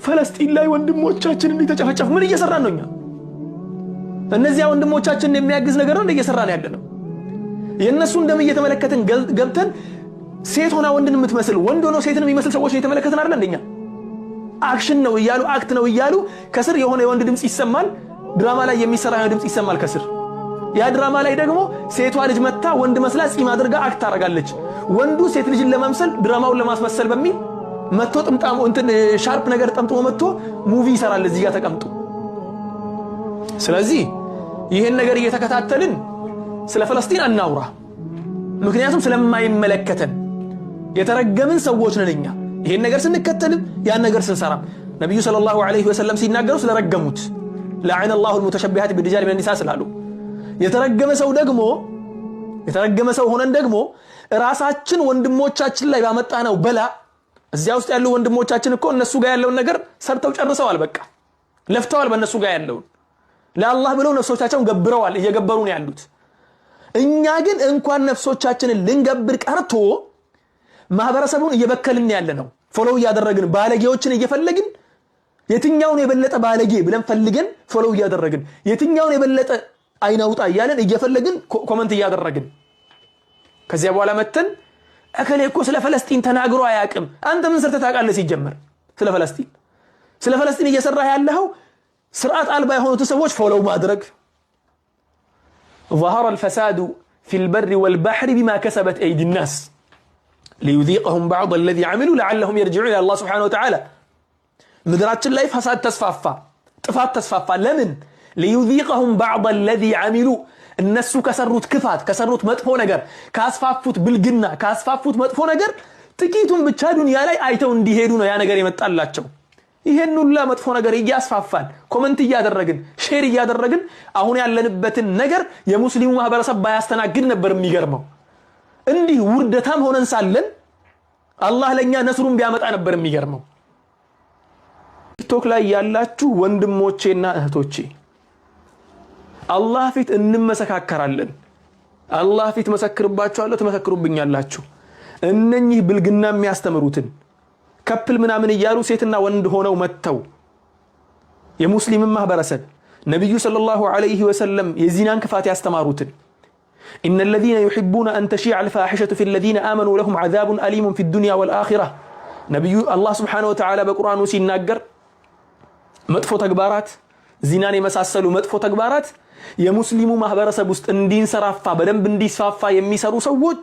ፈለስጢን ላይ ወንድሞቻችን እንዲተጨፈጨፉ ምን እየሰራን ነው? እኛ እነዚያ ወንድሞቻችን የሚያግዝ ነገር ነው እየሰራን ያለነው? የነሱ እንደም እየተመለከተን ገብተን ሴት ሆና ወንድን የምትመስል ወንድ ሆኖ ሴትን የሚመስል ሰዎች እየተመለከተን አይደል እንደኛ? አክሽን ነው እያሉ አክት ነው እያሉ ከስር የሆነ የወንድ ድምጽ ይሰማል። ድራማ ላይ የሚሰራ የሆነ ድምጽ ይሰማል ከስር። ያ ድራማ ላይ ደግሞ ሴቷ ልጅ መታ ወንድ መስላ ጺም አድርጋ አክት ታረጋለች። ወንዱ ሴት ልጅን ለማምሰል ድራማውን ለማስመሰል በሚል መጥቶ ጥምጣሙ እንትን ሻርፕ ነገር ጠምጥሞ መጥቶ ሙቪ ይሰራል እዚህ ጋር ተቀምጦ። ስለዚህ ይሄን ነገር እየተከታተልን ስለ ፍልስጤም አናውራ፣ ምክንያቱም ስለማይመለከተን የተረገምን ሰዎች ነን እኛ። ይሄን ነገር ስንከተልም ያን ነገር ስንሰራ ነብዩ ሰለላሁ ዐለይሂ ወሰለም ሲናገሩ ስለረገሙት ለዐነ አላሁ المتشبهات بالرجال من النساء ስላሉ የተረገመ ሰው ሆነን ደግሞ ራሳችን ወንድሞቻችን ላይ ባመጣነው በላ እዚያ ውስጥ ያሉ ወንድሞቻችን እኮ እነሱ ጋር ያለውን ነገር ሰርተው ጨርሰዋል። በቃ ለፍተዋል። በእነሱ ጋር ያለውን ለአላህ ብለው ነፍሶቻቸውን ገብረዋል፣ እየገበሩ ነው ያሉት። እኛ ግን እንኳን ነፍሶቻችንን ልንገብር ቀርቶ ማህበረሰቡን እየበከልን ያለ ነው። ፎሎው እያደረግን ባለጌዎችን እየፈለግን የትኛውን የበለጠ ባለጌ ብለን ፈልገን ፎሎው እያደረግን የትኛውን የበለጠ አይናውጣ እያለን እየፈለግን ኮሜንት እያደረግን ከዚያ በኋላ መተን እከሌ እኮ ስለ ፍልስጤም ተናግሮ አያውቅም። አንተ ምን ሰርተህ ታውቃለህ? ሲጀመር ስለ ፍልስጤም እየሰራህ ያለኸው ስርዓት አልባ የሆኑት ሰዎች ፎሎው ማድረግ። ظهر الفساد في البر والبحر بما كسبت أيدي الناس ليذيقهم بعض الذي عملوا لعلهم يرجعون إلى الله سبحانه وتعالى. ምድራችን ላይ ፈሳድ ተስፋፋ፣ ጥፋት ተስፋፋ። ለምን? ليذيقهم بعض الذي عملوا እነሱ ከሰሩት ክፋት ከሰሩት መጥፎ ነገር ካስፋፉት ብልግና ካስፋፉት መጥፎ ነገር ጥቂቱን ብቻ ዱንያ ላይ አይተው እንዲሄዱ ነው ያ ነገር የመጣላቸው። ይሄን ሁሉ መጥፎ ነገር እያስፋፋን ኮሜንት እያደረግን ሼር እያደረግን አሁን ያለንበትን ነገር የሙስሊሙ ማህበረሰብ ባያስተናግድ ነበር የሚገርመው። እንዲህ ውርደታም ሆነን ሳለን አላህ ለኛ ነስሩን ቢያመጣ ነበር የሚገርመው። ቲክቶክ ላይ ያላችሁ ወንድሞቼና እህቶቼ አላህ ፊት እንመሰካከራለን። አላህ ፊት መሰክርባችኋለሁ፣ ተመሰክሩብኛላችሁ። እነኚህ ብልግና የሚያስተምሩትን ከፕል ምናምን እያሉ ሴትና ወንድ ሆነው መተው የሙስሊም ማህበረሰብ ነብዩ ሰለላሁ ዐለይሂ ወሰለም የዚናን ክፋት ያስተማሩትን إن الذين يحبون أن تشيع الفاحشة في الذين آمنوا لهم عذاب أليم في الدنيا والآخرة نبي الله سبحانه وتعالى بقرآن ሲናገር መጥፎ ተግባራት ዚናን የመሳሰሉ መጥፎ ተግባራት የሙስሊሙ ማህበረሰብ ውስጥ እንዲንሰራፋ በደንብ እንዲስፋፋ የሚሰሩ ሰዎች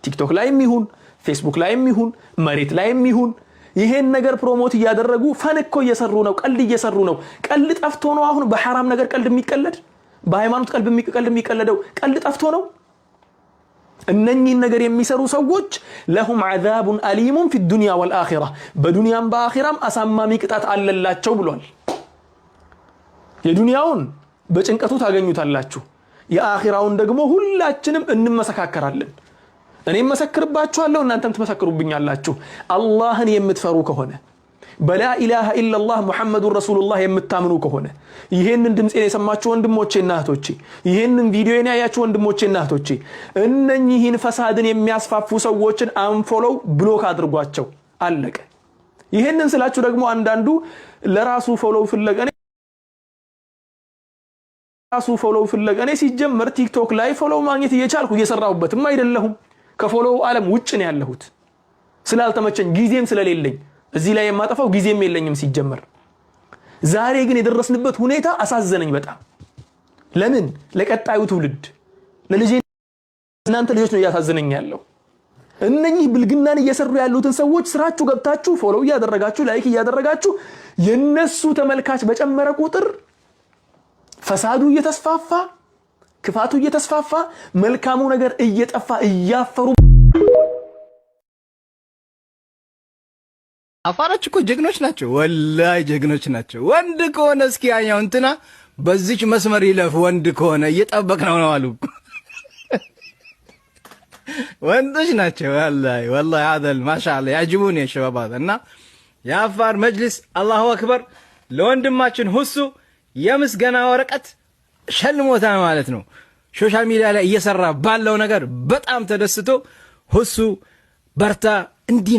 ቲክቶክ ላይም ይሁን ፌስቡክ ላይም ይሁን መሬት ላይም ይሁን ይሄን ነገር ፕሮሞት እያደረጉ ፈን እኮ እየሰሩ ነው፣ ቀልድ እየሰሩ ነው። ቀልድ ጠፍቶ ነው አሁን በሐራም ነገር ቀልድ የሚቀለድ? በሃይማኖት ቀልድ የሚቀለደው ቀልድ ጠፍቶ ነው? እነኚህን ነገር የሚሰሩ ሰዎች ለሁም عذاب أليم في الدنيا والآخرة በዱንያም በአኺራም አሳማሚ ቅጣት አለላቸው ብሏል። የዱንያውን በጭንቀቱ ታገኙታላችሁ፣ የአኺራውን ደግሞ ሁላችንም እንመሰካከራለን። እኔም መሰክርባችኋለሁ፣ እናንተም ትመሰክሩብኛላችሁ። አላህን የምትፈሩ ከሆነ በላ ኢላሃ ኢላላህ ሙሐመዱር ረሱሉላህ የምታምኑ ከሆነ ይሄንን ድምጼን የሰማችሁ ወንድሞቼና እህቶቼ፣ ይሄንን ቪዲዮን ያያችሁ ወንድሞቼና እህቶቼ እነኚህን ፈሳድን የሚያስፋፉ ሰዎችን አንፎሎው ብሎክ አድርጓቸው። አለቀ። ይሄንን ስላችሁ ደግሞ አንዳንዱ ለራሱ ፎሎው ፍለጋ እኔ ሲጀመር ቲክቶክ ላይ ፎሎው ማግኘት እየቻልኩ እየሰራሁበትም አይደለሁም። ከፎሎው ዓለም ውጭ ነው ያለሁት ስላልተመቸኝ ጊዜም ስለሌለኝ እዚህ ላይ የማጠፋው ጊዜም የለኝም ሲጀመር። ዛሬ ግን የደረስንበት ሁኔታ አሳዘነኝ በጣም። ለምን? ለቀጣዩ ትውልድ ለልጄ እናንተ ልጆች ነው ያሳዘነኝ ያለው። እነኚህ ብልግናን እየሰሩ ያሉትን ሰዎች ስራችሁ ገብታችሁ ፎሎው እያደረጋችሁ ላይክ እያደረጋችሁ የነሱ ተመልካች በጨመረ ቁጥር ፈሳዱ እየተስፋፋ ክፋቱ እየተስፋፋ መልካሙ ነገር እየጠፋ እያፈሩ አፋሮች እኮ ጀግኖች ናቸው፣ ወላሂ ጀግኖች ናቸው። ወንድ ከሆነ እስኪ ያኛው እንትና በዚች መስመር ይለፍ፣ ወንድ ከሆነ እየጠበቅነው ነው አሉ። ወንዶች ናቸው ወላሂ አደል ማሻአላ ያጅቡን የሸባባት እና የአፋር መጅሊስ አላሁ አክበር ለወንድማችን ሁሱ የምስጋና ወረቀት ሸልሞታል ማለት ነው። ሶሻል ሚዲያ ላይ እየሰራ ባለው ነገር በጣም ተደስቶ ሁሱ በርታ፣ እንዲህ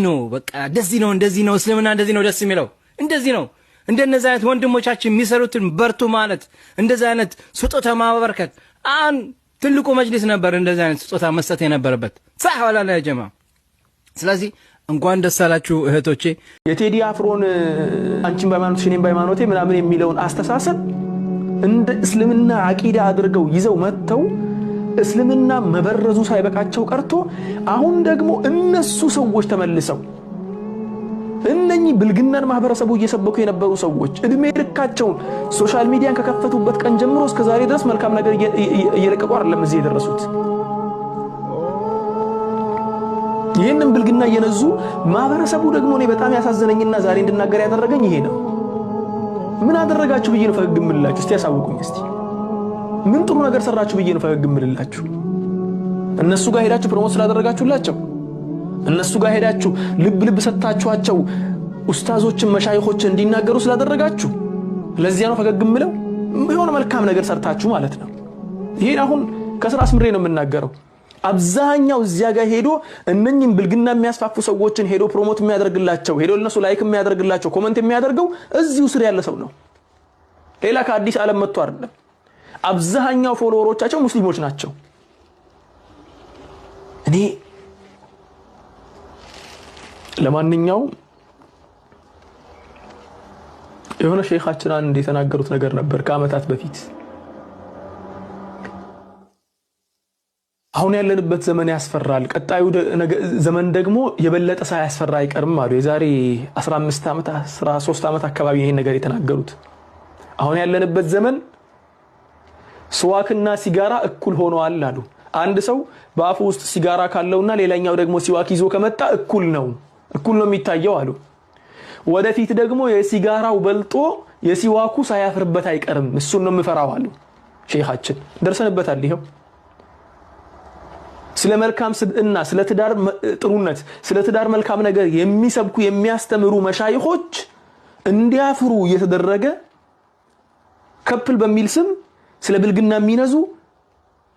ነው በቃ እንደዚህ ነው እስልምና እንደዚህ ነው ደስ የሚለው እንደዚህ ነው። እንደነዛ አይነት ወንድሞቻችን የሚሰሩትን በርቱ ማለት እንደዛ አይነት ስጦታ ማበርከት አሁን ትልቁ መጅሊስ ነበር እንደዛ አይነት ስጦታ መስጠት የነበረበት صح ولا لا يا جماعه ስለዚህ እንኳን ደስ አላችሁ እህቶቼ የቴዲ አፍሮን አንቺን በሃይማኖትሽ እኔም በሃይማኖቴ ምናምን የሚለውን አስተሳሰብ እንደ እስልምና አቂዳ አድርገው ይዘው መተው እስልምና መበረዙ ሳይበቃቸው ቀርቶ አሁን ደግሞ እነሱ ሰዎች ተመልሰው እነኚህ ብልግናን ማህበረሰቡ እየሰበኩ የነበሩ ሰዎች እድሜ ልካቸውን ሶሻል ሚዲያን ከከፈቱበት ቀን ጀምሮ እስከ ዛሬ ድረስ መልካም ነገር እየለቀቁ አይደለም እዚህ የደረሱት። ይሄንን ብልግና እየነዙ ማህበረሰቡ ደግሞ እኔ በጣም ያሳዘነኝና ዛሬ እንድናገር ያደረገኝ ይሄ ነው። ምን አደረጋችሁ ብዬ ነው ፈገግ እምልላችሁ? እስቲ ያሳውቁኝ። እስቲ ምን ጥሩ ነገር ሰራችሁ ብዬ ነው ፈገግ እምልላችሁ? እነሱ ጋር ሄዳችሁ ፕሮሞት ስላደረጋችሁላቸው እነሱ ጋር ሄዳችሁ ልብ ሰጣችኋቸው ኡስታዞችን መሻይኾችን እንዲናገሩ ስላደረጋችሁ ለዚያ ነው ፈገግ እምለው? የሆነ መልካም ነገር ሰርታችሁ ማለት ነው። ይሄን አሁን ከስራ አስምሬ ነው የምናገረው። አብዛኛው እዚያ ጋር ሄዶ እነኚህን ብልግና የሚያስፋፉ ሰዎችን ሄዶ ፕሮሞት የሚያደርግላቸው ሄዶ ለነሱ ላይክ የሚያደርግላቸው ኮሜንት የሚያደርገው እዚሁ ስር ያለ ሰው ነው። ሌላ ከአዲስ ዓለም መጥቶ አይደለም። አብዛኛው ፎሎወሮቻቸው ሙስሊሞች ናቸው። እኔ ለማንኛውም የሆነ ሼኻችን አንድ የተናገሩት ነገር ነበር ከአመታት በፊት አሁን ያለንበት ዘመን ያስፈራል፣ ቀጣዩ ዘመን ደግሞ የበለጠ ሳያስፈራ አይቀርም አሉ። የዛሬ 15 ዓመት 13 ዓመት አካባቢ ይሄን ነገር የተናገሩት። አሁን ያለንበት ዘመን ስዋክና ሲጋራ እኩል ሆነዋል አሉ። አንድ ሰው በአፉ ውስጥ ሲጋራ ካለውና ሌላኛው ደግሞ ሲዋክ ይዞ ከመጣ እኩል ነው የሚታየው አሉ። ወደፊት ደግሞ የሲጋራው በልጦ የሲዋኩ ሳያፍርበት አይቀርም፣ እሱን ነው የምፈራው አሉ ሼኻችን። ደርሰንበታል። ይሄው ስለ መልካም ስብዕና ስለ ትዳር ጥሩነት ስለ ትዳር መልካም ነገር የሚሰብኩ የሚያስተምሩ መሻይኾች እንዲያፍሩ እየተደረገ ከፕል በሚል ስም ስለ ብልግና የሚነዙ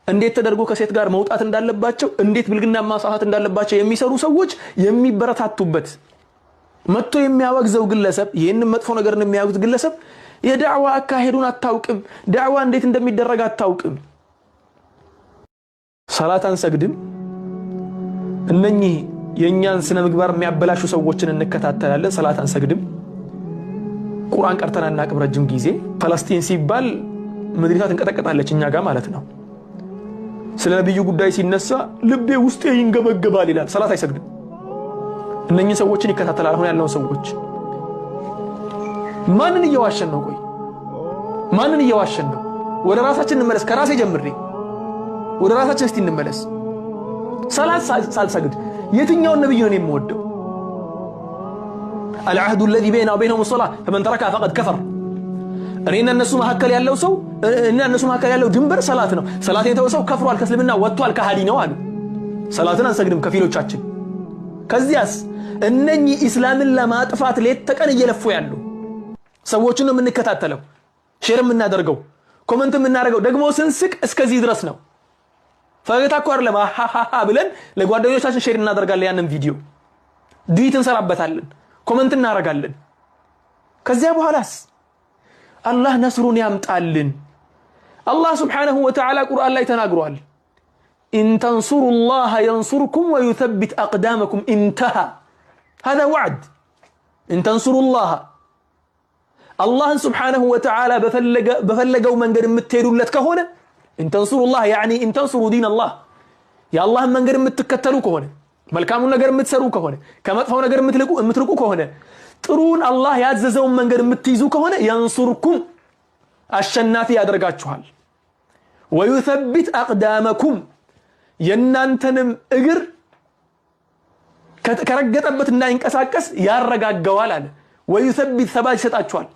እንዴት ተደርጎ ከሴት ጋር መውጣት እንዳለባቸው እንዴት ብልግና ማሳሃት እንዳለባቸው የሚሰሩ ሰዎች የሚበረታቱበት መጥቶ የሚያወግዘው ግለሰብ ይሄንን መጥፎ ነገርን የሚያወግዝ ግለሰብ የዳዕዋ አካሄዱን አታውቅም፣ ዳዕዋ እንዴት እንደሚደረግ አታውቅም። ሰላት አንሰግድም፣ እነኚህ የኛን ስነ ምግባር የሚያበላሹ ሰዎችን እንከታተላለን። ሰላት አንሰግድም፣ ቁርአን ቀርተን አናቅም። ረጅም ጊዜ ፓለስቲን ሲባል ምድሪቷ ትንቀጠቀጣለች እኛ ጋር ማለት ነው። ስለ ነብዩ ጉዳይ ሲነሳ ልቤ ውስጤ ይንገበገባል ይላል። ሰላት አይሰግድም። እነኚህ ሰዎችን ይከታተላል። አሁን ያለው ሰዎች ማንን እየዋሸን ነው? ቆይ ማንን እየዋሸን ነው? ወደ ራሳችን እንመለስ። ከራሴ ጀምሬ ወደ ራሳችን እስቲ እንመለስ። ሰላት ሳልሰግድ የትኛውን ነብይ ነው የምወደው? العهد الذي بيننا وبينهم الصلاة فمن تركها فقد كفر። እኔና እነሱ መካከል ያለው ሰው እና እነሱ መካከል ያለው ድንበር ሰላት ነው። ሰላት የተወሰው ከፍሯል፣ ከእስልምና ወጥቷል፣ ከሃዲ ነው አሉ። ሰላትን አንሰግድም ከፊሎቻችን። ከዚያስ እነኚህ እስላምን ለማጥፋት ሌት ተቀን እየለፉ ያሉ ሰዎችን ነው የምንከታተለው፣ ሼር የምናደርገው፣ ኮሜንት የምናደርገው ደግሞ ስንስቅ እስከዚህ ድረስ ነው። ፈገግታ እኮ አይደለም አሃሃ ብለን ለጓደኞቻችን ሼር እናደርጋለን። ያንን ቪዲዮ ዲት እንሰራበታለን፣ ኮሜንት እናደርጋለን። ከዚያ በኋላስ አላህ ነስሩን ያምጣልን። አላህ ሱብሓነሁ ወተዓላ ቁርአን ላይ ተናግሯል። ኢን ተንሱሩላህ የንሱርኩም ወዩተቢት አቅዳመኩም ኢንተሃ هذا وعد። ኢን ተንሱሩላህ አላህን ሱብሓነሁ ወተዓላ በፈለገው መንገድ የምትሄዱለት ከሆነ ኢን ተንሱሩላህ يعني ኢን ተንሱሩ ዲነላህ የአላህን መንገድ የምትከተሉ ከሆነ መልካሙን ነገር የምትሰሩ ከሆነ ከመጥፎው ነገር የምትርቁ ከሆነ ጥሩን አላህ ያዘዘውን መንገድ የምትይዙ ከሆነ ينصركم አሸናፊ ያደርጋችኋል። ويثبت أقدامكم የናንተንም እግር ከረገጠበት እንዳይንቀሳቀስ ያረጋጋዋል አለ። ويثبت ثبات ይሰጣችኋል፣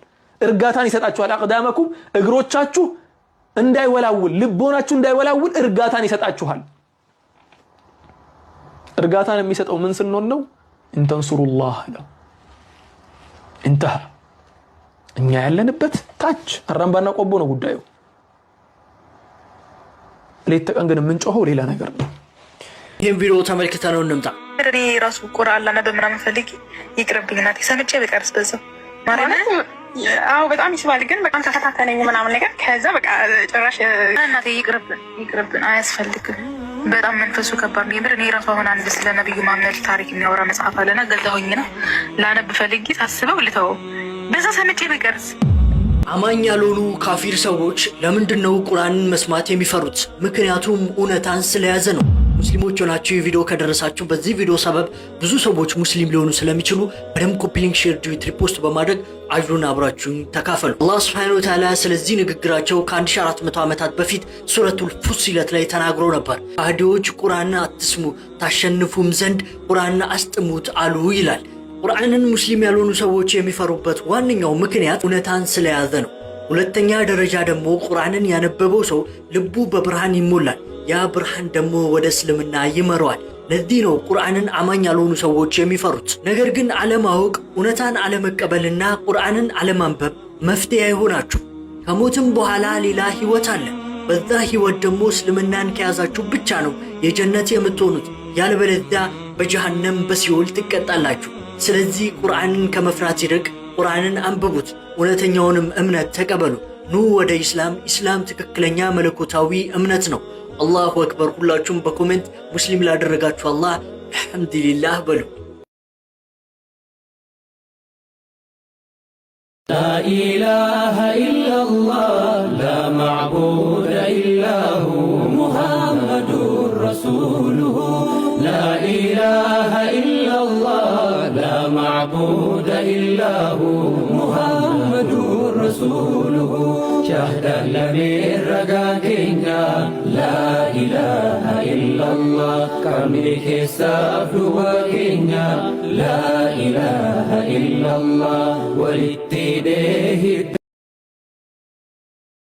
እርጋታን ይሰጣችኋል። أقدامكم እግሮቻችሁ እንዳይወላውል ልቦናችሁ እንዳይወላውል እርጋታን ይሰጣችኋል። እርጋታን የሚሰጠው ምን ስንሆን ነው? ኢን ተንሱሩላህ ነው። እንተሃ እኛ ያለንበት ታች አራምባና ቆቦ ነው ጉዳዩ። ሌት ተቀን ግን የምንጮኸው ሌላ ነገር ነው። ይሄን ቪዲዮ ተመልክተነው እንምጣ። እኔ ራሱ ቁርአን ላነበብ ምናምን ፈልጌ ይቅርብኝ እናቴ ሰምቼ በቀርስ በዛው አዎ በጣም ይስባል፣ ግን በጣም ተፈታተነኝ ምናምን ነገር። ከዛ በቃ ጭራሽ እናቴ ይቅርብን አያስፈልግም። በጣም መንፈሱ ከባድ ነው። እኔ ራሱ አሁን አንድ ስለ ነብዩ መሐመድ ታሪክ የሚያወራ መጽሐፍ አለና ገልጠውኝና ላነብ ፈልጌ ሳስበው ልተው በዛ ሰምጬ በቀርስ። አማኝ ያልሆኑ ካፊር ሰዎች ለምንድን ነው ቁርአንን መስማት የሚፈሩት? ምክንያቱም እውነታን ስለያዘ ነው። ሙስሊሞች ሆናችሁ የቪዲዮ ከደረሳችሁ በዚህ ቪዲዮ ሰበብ ብዙ ሰዎች ሙስሊም ሊሆኑ ስለሚችሉ በደም ኮፒ ሊንክ፣ ሼር፣ ዲዩት፣ ሪፖስት በማድረግ አጅሩን አብራችሁን ተካፈሉ። አላህ Subhanahu Wa Ta'ala ስለዚህ ንግግራቸው ከ1400 ዓመታት በፊት ሱረቱል ፉሲለት ላይ ተናግሮ ነበር። ከሃዲዎች ቁርአንን አትስሙ ታሸንፉም ዘንድ ቁርአንን አስጥሙት አሉ ይላል። ቁርአንን ሙስሊም ያልሆኑ ሰዎች የሚፈሩበት ዋነኛው ምክንያት እውነታን ስለያዘ ነው። ሁለተኛ ደረጃ ደግሞ ቁርአንን ያነበበው ሰው ልቡ በብርሃን ይሞላል። ያ ብርሃን ደግሞ ወደ እስልምና ይመራዋል። ለዚህ ነው ቁርአንን አማኝ ያልሆኑ ሰዎች የሚፈሩት። ነገር ግን አለማወቅ፣ እውነታን አለመቀበልና ቁርአንን አለማንበብ መፍትሄ አይሆናችሁ። ከሞትም በኋላ ሌላ ህይወት አለ። በዛ ህይወት ደግሞ እስልምናን ከያዛችሁ ብቻ ነው የጀነት የምትሆኑት። ያለበለዚያ በጀሃነም በሲኦል ትቀጣላችሁ። ስለዚህ ቁርአንን ከመፍራት ይልቅ ቁርአንን አንብቡት፣ እውነተኛውንም እምነት ተቀበሉ። ኑ ወደ ኢስላም ትክክለኛ መለኮታዊ እምነት ነው። አላሁ አክበር። ሁላችሁም በኮሜንት ሙስሊም ላደረጋችሁ አላህ አልሐምዱሊላህ በሉ። ላ ኢላሃ ኢላላህ ላ ማዕቡደ ኢላሁ ሙሐመዱር ረሱሉሁ ላ ኢላሃ ኢላላህ ላ ማዕቡደ ኢላሁ ሙሐመዱር ረሱሉሁ ሻህዳን ለሚረጋገኛ ላ ኢላሃ ኢላላህ ቀልቢ ኬሳፍ ዱወኬኛ ላ ኢላሃ ኢላላህ ወሊቲ ደሂ